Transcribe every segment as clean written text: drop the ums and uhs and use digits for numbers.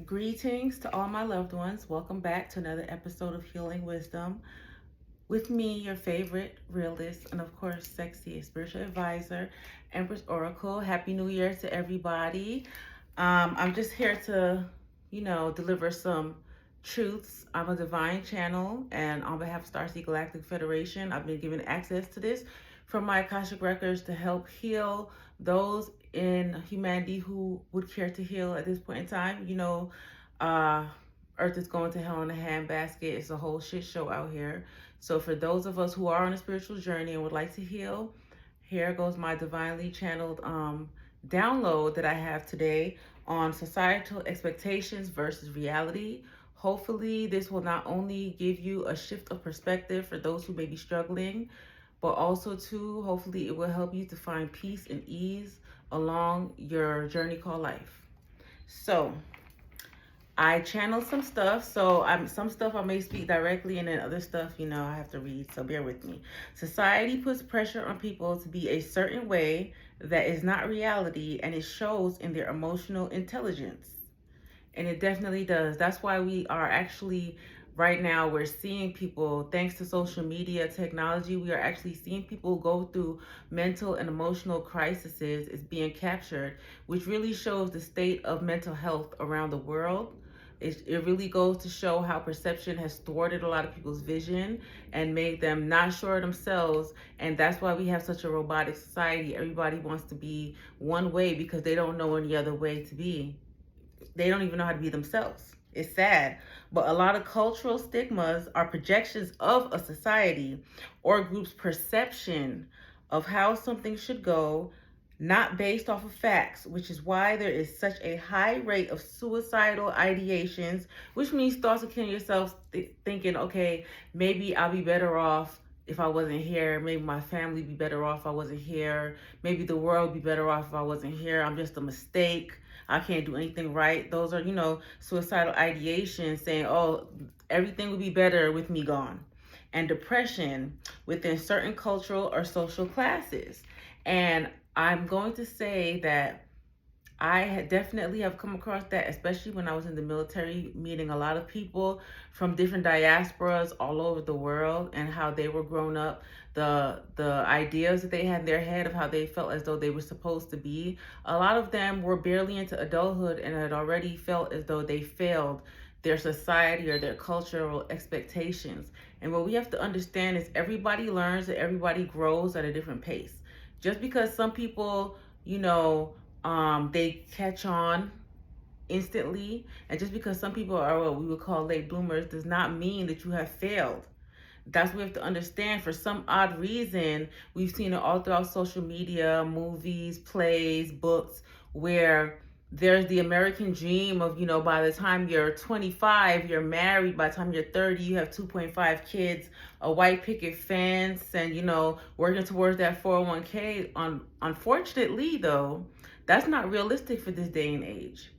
Greetings to all my loved ones. Welcome back to another episode of Healing Wisdom with me, your favorite realist, and of course, sexy spiritual advisor, Empress Oracle. Happy New Year to everybody. I'm just here to, deliver some truths. I'm a divine channel, and on behalf of Starseed Galactic Federation, I've been given access to this from my Akashic Records to help heal those in humanity who would care to heal at this point in time. Uh, Earth is going to hell in a handbasket. It's a whole shit show out here. So for those of us who are on a spiritual journey and would like to heal, here goes my divinely channeled download that I have today on societal expectations versus reality. Hopefully, this will not only give you a shift of perspective for those who may be struggling, but also too, hopefully it will help you to find peace and ease along your journey called life. So I channeled some stuff, so some stuff I may speak directly, and then other stuff, I have to read, so bear with me. Society puts pressure on people to be a certain way that is not reality, and it shows in their emotional intelligence. And it definitely does. That's why we are actually, right now, we're seeing people, thanks to social media technology, we are actually seeing people go through mental and emotional crises is being captured, which really shows the state of mental health around the world. It really goes to show how perception has thwarted a lot of people's vision and made them not sure of themselves. And that's why we have such a robotic society. Everybody wants to be one way because they don't know any other way to be. They don't even know how to be themselves. It's sad. But a lot of cultural stigmas are projections of a society or group's perception of how something should go, not based off of facts, which is why there is such a high rate of suicidal ideations, which means thoughts of killing yourself, thinking, okay, maybe I'll be better off if I wasn't here. Maybe my family would be better off if I wasn't here. Maybe the world would be better off if I wasn't here. I'm just a mistake. I can't do anything right. Those are, suicidal ideations saying, oh, everything would be better with me gone. And depression within certain cultural or social classes. And I'm going to say that I definitely have come across that, especially when I was in the military, meeting a lot of people from different diasporas all over the world and how they were grown up, the ideas that they had in their head of how they felt as though they were supposed to be. A lot of them were barely into adulthood and had already felt as though they failed their society or their cultural expectations. And what we have to understand is everybody learns and everybody grows at a different pace. Just because some people, they catch on instantly, and just because some people are what we would call late bloomers does not mean that you have failed. That's what we have to understand. For some odd reason, we've seen it all throughout social media, movies, plays, books, where there's the American dream of, by the time you're 25, you're married. By the time you're 30, you have 2.5 kids, a white picket fence, and, working towards that 401k. Unfortunately, though, that's not realistic for this day and age.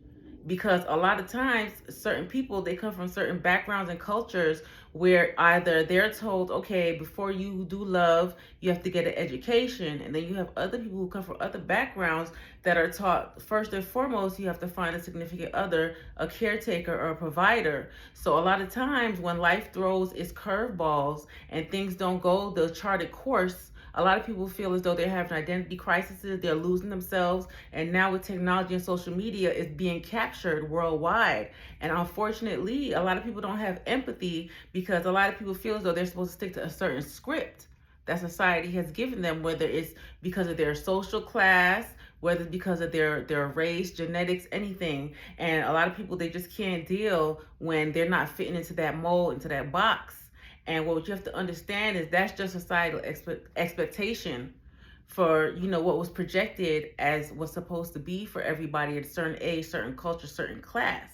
Because a lot of times certain people, they come from certain backgrounds and cultures where either they're told, okay, before you do love, you have to get an education. And then you have other people who come from other backgrounds that are taught, first and foremost, you have to find a significant other, a caretaker or a provider. So a lot of times when life throws its curveballs and things don't go the charted course, a lot of people feel as though they're having identity crises, they're losing themselves, and now with technology and social media, it's being captured worldwide. And unfortunately, a lot of people don't have empathy because a lot of people feel as though they're supposed to stick to a certain script that society has given them, whether it's because of their social class, whether it's because of their race, genetics, anything. And a lot of people, they just can't deal when they're not fitting into that mold, into that box. And what you have to understand is that's just societal expectation for, what was projected as what's supposed to be for everybody at a certain age, certain culture, certain class.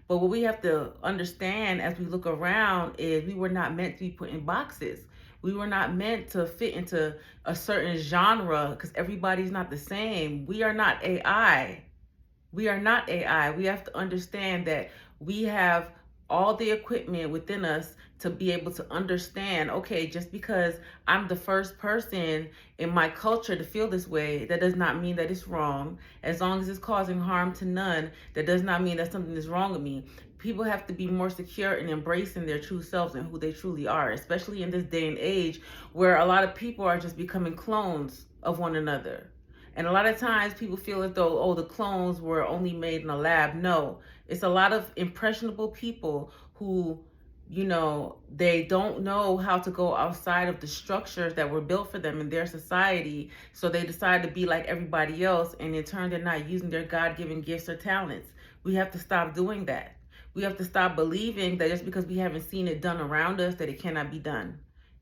But what we have to understand as we look around is we were not meant to be put in boxes. We were not meant to fit into a certain genre because everybody's not the same. We are not AI. We are not AI. We have to understand that we have all the equipment within us to be able to understand, okay, just because I'm the first person in my culture to feel this way, that does not mean that it's wrong. As long as it's causing harm to none, that does not mean that something is wrong with me. People have to be more secure in embracing their true selves and who they truly are, especially in this day and age where a lot of people are just becoming clones of one another. And a lot of times people feel as though, oh, the clones were only made in a lab. No, it's a lot of impressionable people who, they don't know how to go outside of the structures that were built for them in their society. So they decide to be like everybody else. And in turn, they're not using their God-given gifts or talents. We have to stop doing that. We have to stop believing that just because we haven't seen it done around us, that it cannot be done.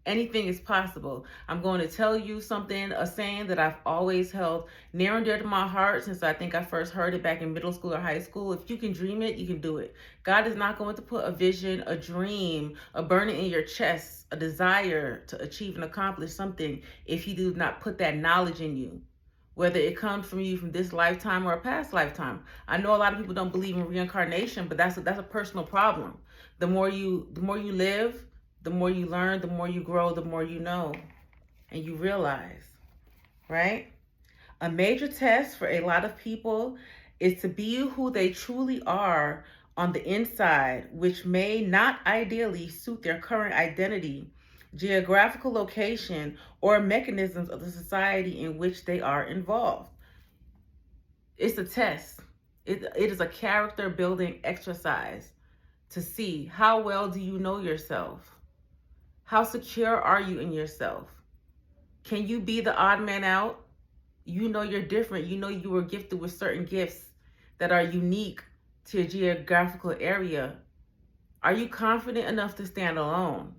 Anything is possible. I'm going to tell you something, a saying that I've always held near and dear to my heart since I think I first heard it back in middle school or high school. If you can dream it, you can do it. God is not going to put a vision, a dream, a burning in your chest, a desire to achieve and accomplish something if He does not put that knowledge in you. Whether it comes from you from this lifetime or a past lifetime. I know a lot of people don't believe in reincarnation, but that's a personal problem. The more you live, the more you learn, the more you grow, the more you know and you realize, right? A major test for a lot of people is to be who they truly are on the inside, which may not ideally suit their current identity, geographical location, or mechanisms of the society in which they are involved. It's a test. It is a character building exercise to see how well do you know yourself. How secure are you in yourself? Can you be the odd man out? You know you're different. You know you were gifted with certain gifts that are unique to your geographical area. Are you confident enough to stand alone?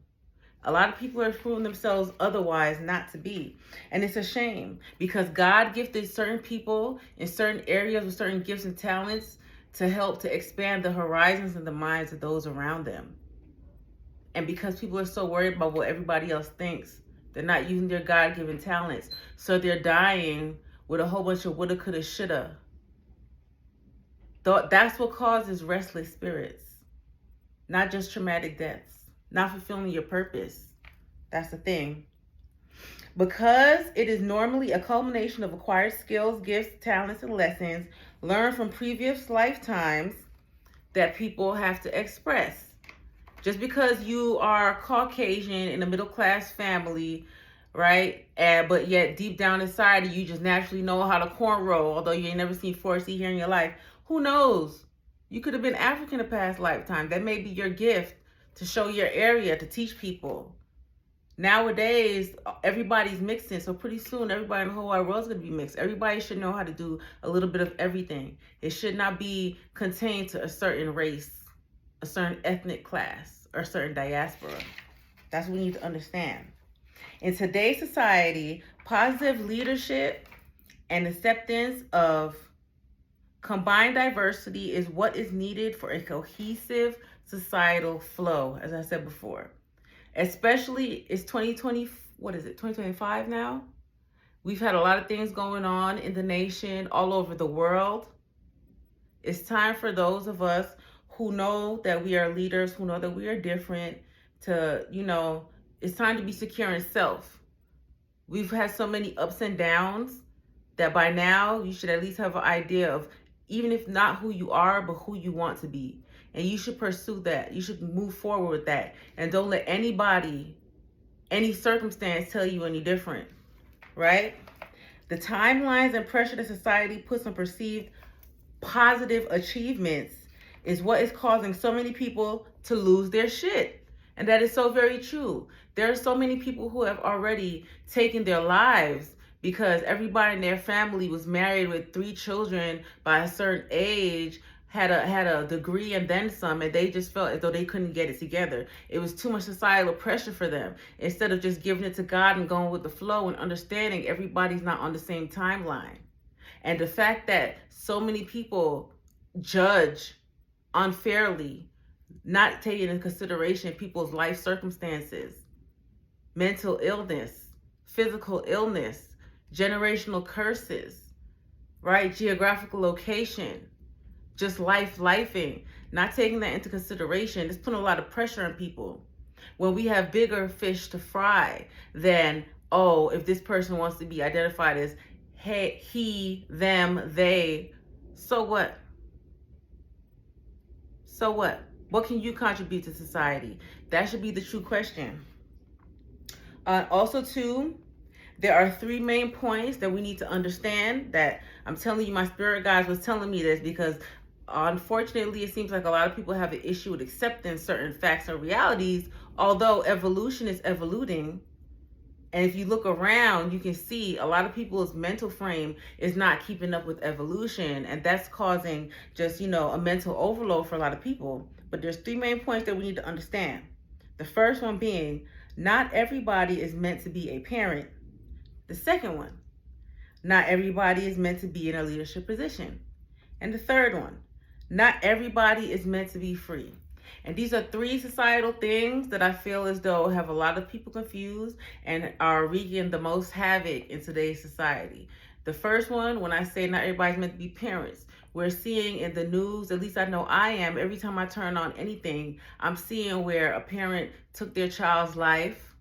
A lot of people are proving themselves otherwise not to be. And it's a shame because God gifted certain people in certain areas with certain gifts and talents to help to expand the horizons and the minds of those around them. And because people are so worried about what everybody else thinks, they're not using their God-given talents. So they're dying with a whole bunch of woulda, coulda, shoulda. That's what causes restless spirits. Not just traumatic deaths. Not fulfilling your purpose. That's the thing. Because it is normally a culmination of acquired skills, gifts, talents, and lessons learned from previous lifetimes that people have to express. Just because you are Caucasian in a middle class family, right? But yet deep down inside you just naturally know how to cornrow, although you ain't never seen 4C here in your life. Who knows? You could have been African in a past lifetime. That may be your gift to show your area, to teach people. Nowadays, everybody's mixing, so pretty soon everybody in the whole wide world is going to be mixed. Everybody should know how to do a little bit of everything. It should not be contained to a certain race, a certain ethnic class, or a certain diaspora. That's what we need to understand. In today's society, positive leadership and acceptance of combined diversity is what is needed for a cohesive societal flow, as I said before. Especially, it's 2020, 2025 now? We've had a lot of things going on in the nation, all over the world. It's time for those of us who know that we are leaders, who know that we are different, to, it's time to be secure in self. We've had so many ups and downs that by now you should at least have an idea of, even if not who you are, but who you want to be. And you should pursue that. You should move forward with that. And don't let anybody, any circumstance tell you any different, right? The timelines and pressure that society puts on perceived positive achievements is what is causing so many people to lose their shit. And that is so very true. There are so many people who have already taken their lives because everybody in their family was married with 3 children by a certain age, had a degree and then some, and they just felt as though they couldn't get it together. It was too much societal pressure for them. Instead of just giving it to God and going with the flow and understanding everybody's not on the same timeline. And the fact that so many people judge unfairly, not taking into consideration people's life circumstances, mental illness, physical illness, generational curses, right? Geographical location. just lifing, not taking that into consideration. It's putting a lot of pressure on people when we have bigger fish to fry than, oh, if this person wants to be identified as hey, he, them, they, so what? So what? What can you contribute to society? That should be the true question. Also, too, there are 3 main points that we need to understand that I'm telling you, my spirit guides was telling me this because unfortunately, it seems like a lot of people have an issue with accepting certain facts and realities, although evolution is evoluting. And if you look around, you can see a lot of people's mental frame is not keeping up with evolution. And that's causing just, a mental overload for a lot of people. But there's 3 main points that we need to understand. The first one being, not everybody is meant to be a parent. The second one, not everybody is meant to be in a leadership position. And the third one, not everybody is meant to be free. And these are 3 societal things that I feel as though have a lot of people confused and are wreaking the most havoc in today's society. The first one, when I say not everybody's meant to be parents, we're seeing in the news, at least I know I am, every time I turn on anything, I'm seeing where a parent took their child's life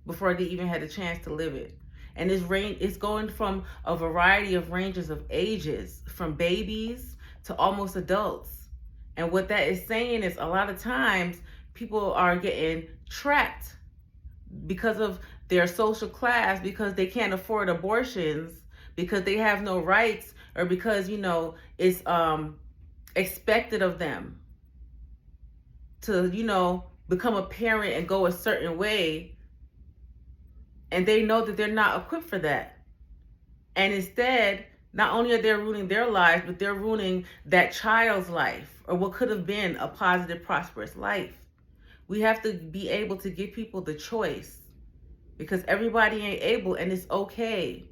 before they even had a chance to live it. And it's going from a variety of ranges of ages, from babies to almost adults. And what that is saying is a lot of times people are getting trapped because of their social class, because they can't afford abortions, because they have no rights, or because, it's expected of them to, become a parent and go a certain way. And they know that they're not equipped for that. And instead, not only are they ruining their lives, but they're ruining that child's life, or what could have been a positive, prosperous life. We have to be able to give people the choice, because everybody ain't able, and it's okay.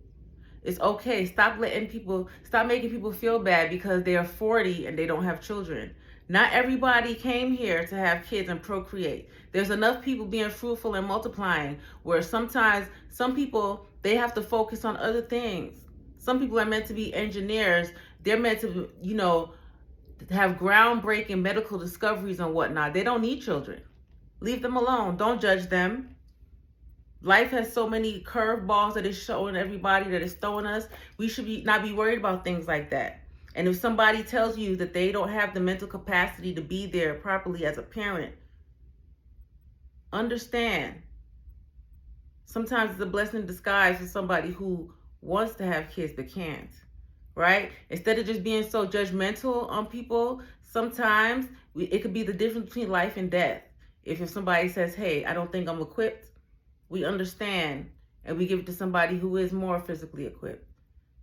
It's okay. Stop making people feel bad because they are 40 and they don't have children. Not everybody came here to have kids and procreate. There's enough people being fruitful and multiplying where sometimes some people, they have to focus on other things. Some people are meant to be engineers. They're meant to, have groundbreaking medical discoveries and whatnot. They don't need children. Leave them alone. Don't judge them. Life has so many curveballs that it's showing everybody, that it's throwing us. We should not be worried about things like that. And if somebody tells you that they don't have the mental capacity to be there properly as a parent, understand. Sometimes it's a blessing in disguise for somebody who wants to have kids but can't, right? Instead of just being so judgmental on people, sometimes it could be the difference between life and death. If somebody says, hey, I don't think I'm equipped, we understand and we give it to somebody who is more physically equipped.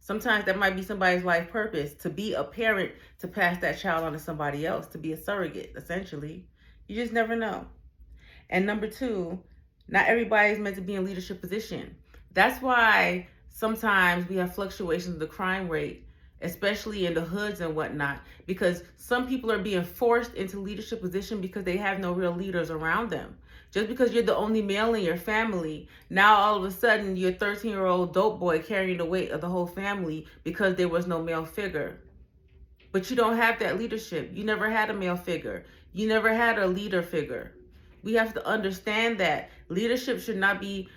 Sometimes that might be somebody's life purpose, to be a parent, to pass that child on to somebody else, to be a surrogate, essentially. You just never know. And number 2, not everybody is meant to be in leadership position. That's why sometimes we have fluctuations in the crime rate, especially in the hoods and whatnot, because some people are being forced into leadership position because they have no real leaders around them. Just because you're the only male in your family, now all of a sudden you're a 13-year-old dope boy carrying the weight of the whole family because there was no male figure. But you don't have that leadership. You never had a male figure. You never had a leader figure. We have to understand that leadership should not be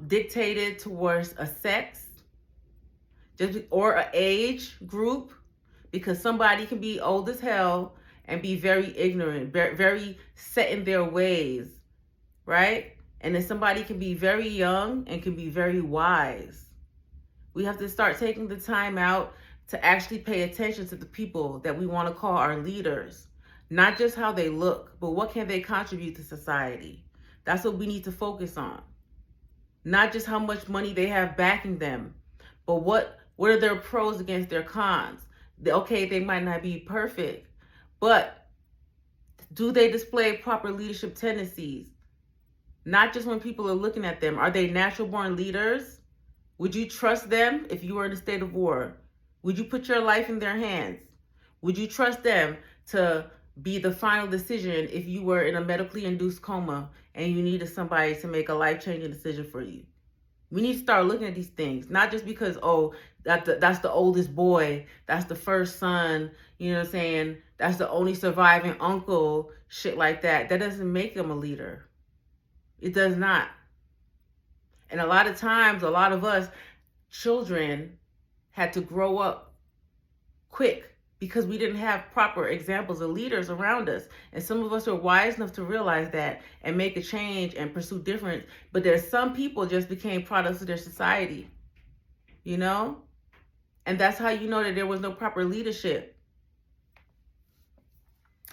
dictated towards a sex or an age group, because somebody can be old as hell and be very ignorant, very set in their ways, right? And then somebody can be very young and can be very wise. We have to start taking the time out to actually pay attention to the people that we want to call our leaders. Not just how they look, but what can they contribute to society? That's what we need to focus on. Not just how much money they have backing them, but what are their pros against their cons? Okay, they might not be perfect, but do they display proper leadership tendencies? Not just when people are looking at them. Are they natural born leaders? Would you trust them if you were in a state of war? Would you put your life in their hands? Would you trust them to be the final decision if you were in a medically induced coma and you needed somebody to make a life-changing decision for you? We need to start looking at these things, not just because, oh, that's the oldest boy, that's the first son, you know what I'm saying? That's the only surviving uncle, shit like that. That doesn't make them a leader. It does not. And a lot of times, a lot of us children had to grow up quick because we didn't have proper examples of leaders around us. And some of us are wise enough to realize that and make a change and pursue difference. But there's some people just became products of their society, you know? And that's how you know that there was no proper leadership.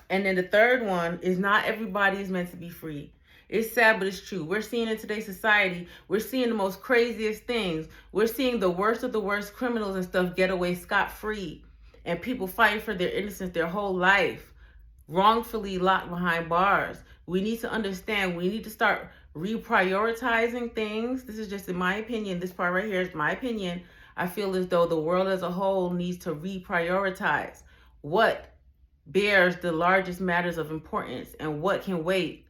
And then the third one is not everybody is meant to be free. It's sad, but it's true. We're seeing in today's society, we're seeing the most craziest things. We're seeing the worst of the worst criminals and stuff get away scot-free. And people fighting for their innocence their whole life, wrongfully locked behind bars. We need to understand, we need to start reprioritizing things. This is just in my opinion. This part right here is my opinion. I feel as though the world as a whole needs to reprioritize what bears the largest matters of importance and what can wait.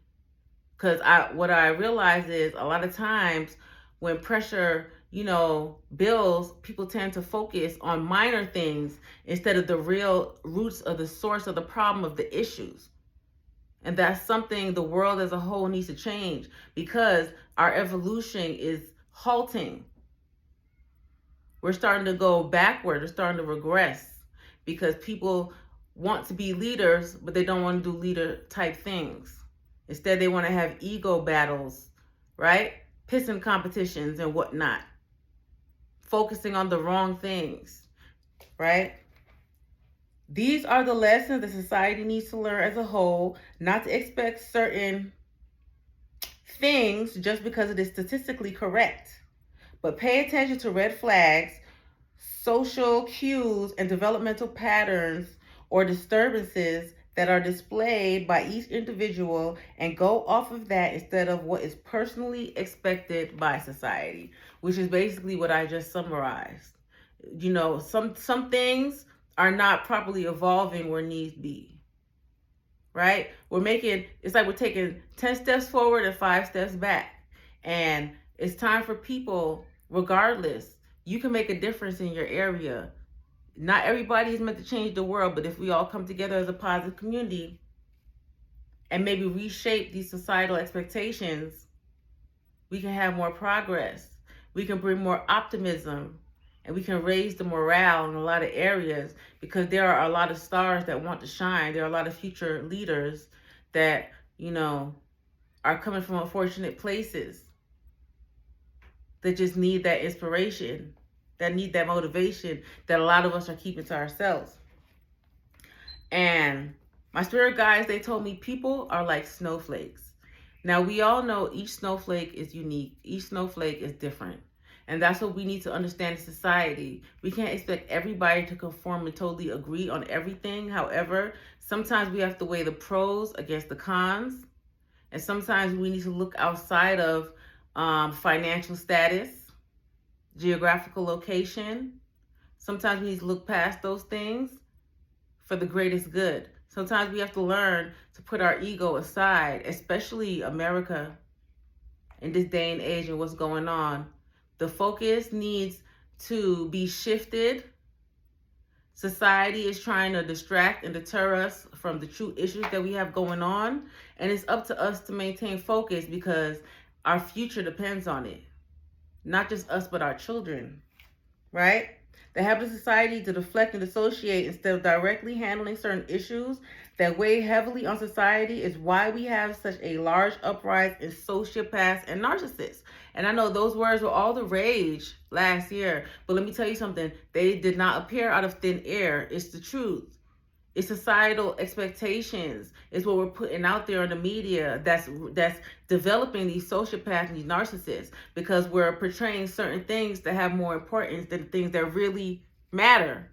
Because what I realize is a lot of times when pressure, builds, people tend to focus on minor things instead of the real roots of the source of the problem of the issues. And that's something the world as a whole needs to change, because our evolution is halting. We're starting to go backward. We're starting to regress because people want to be leaders, but they don't want to do leader type things. Instead, they want to have ego battles, right? Pissing competitions and whatnot. Focusing on the wrong things, right? These are the lessons that society needs to learn as a whole, not to expect certain things just because it is statistically correct, but pay attention to red flags, social cues, and developmental patterns or disturbances that are displayed by each individual and go off of that instead of what is personally expected by society, which is basically what I just summarized. Some things are not properly evolving where needs be, right? It's like we're taking 10 steps forward and 5 steps back. And it's time for people, regardless, you can make a difference in your area. Not everybody is meant to change the world, but if we all come together as a positive community and maybe reshape these societal expectations, we can have more progress. We can bring more optimism, and we can raise the morale in a lot of areas, because there are a lot of stars that want to shine. There are a lot of future leaders that, are coming from unfortunate places that just need that inspiration, that need that motivation that a lot of us are keeping to ourselves. And my spirit guides, they told me people are like snowflakes. Now, we all know each snowflake is unique. Each snowflake is different. And that's what we need to understand in society. We can't expect everybody to conform and totally agree on everything. However, sometimes we have to weigh the pros against the cons. And sometimes we need to look outside of financial status, geographical location. Sometimes we need to look past those things for the greatest good. Sometimes we have to learn to put our ego aside, especially America in this day and age and what's going on. The focus needs to be shifted. Society is trying to distract and deter us from the true issues that we have going on. And it's up to us to maintain focus, because our future depends on it. Not just us, but our children, right? The habit of society to deflect and dissociate instead of directly handling certain issues that weigh heavily on society is why we have such a large uprise in sociopaths and narcissists. And I know those words were all the rage last year, but let me tell you something. They did not appear out of thin air. It's the truth. It's societal expectations. It's what we're putting out there in the media that's developing these sociopaths and these narcissists, because we're portraying certain things that have more importance than things that really matter.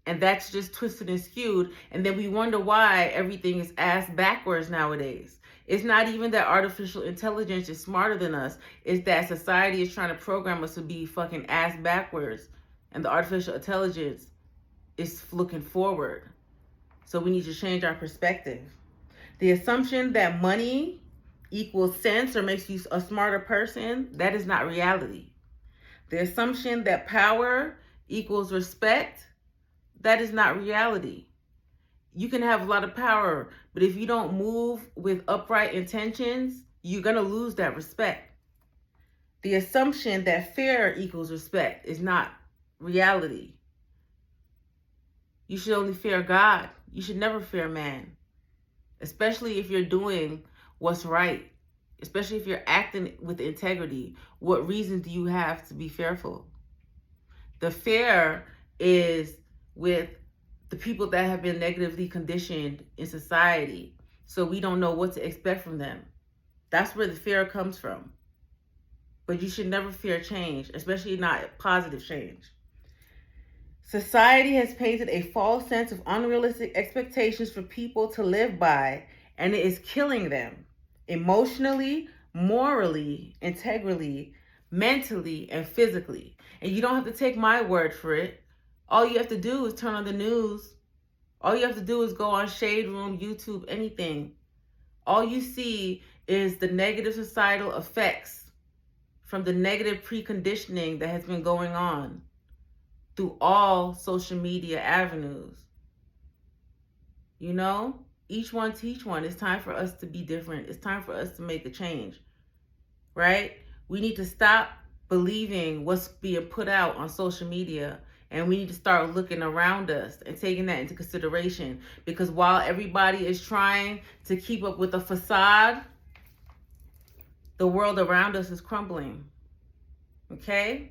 And that's just twisted and skewed. And then we wonder why everything is ass backwards nowadays. It's not even that artificial intelligence is smarter than us. It's that society is trying to program us to be fucking ass backwards. And the artificial intelligence is looking forward. So we need to change our perspective. The assumption that money equals sense or makes you a smarter person, that is not reality. The assumption that power equals respect, that is not reality. You can have a lot of power, but if you don't move with upright intentions, you're going to lose that respect. The assumption that fear equals respect is not reality. You should only fear God. You should never fear man, especially if you're doing what's right, especially if you're acting with integrity. What reason do you have to be fearful? The fear is with the people that have been negatively conditioned in society, so we don't know what to expect from them. That's where the fear comes from. But you should never fear change, especially not positive change. Society has painted a false sense of unrealistic expectations for people to live by, and it is killing them emotionally, morally, integrally, mentally, and physically. And you don't have to take my word for it. All you have to do is turn on the news. All you have to do is go on Shade Room, YouTube, anything. All you see is the negative societal effects from the negative preconditioning that has been going on through all social media avenues. You know, each one teach one. It's time for us to be different. It's time for us to make a change, right? We need to stop believing what's being put out on social media, and we need to start looking around us and taking that into consideration, because while everybody is trying to keep up with a facade, the world around us is crumbling. Okay?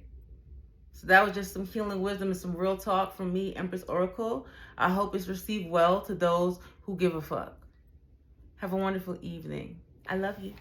So that was just some healing wisdom and some real talk from me, Empress Oracle. I hope it's received well to those who give a fuck. Have a wonderful evening. I love you.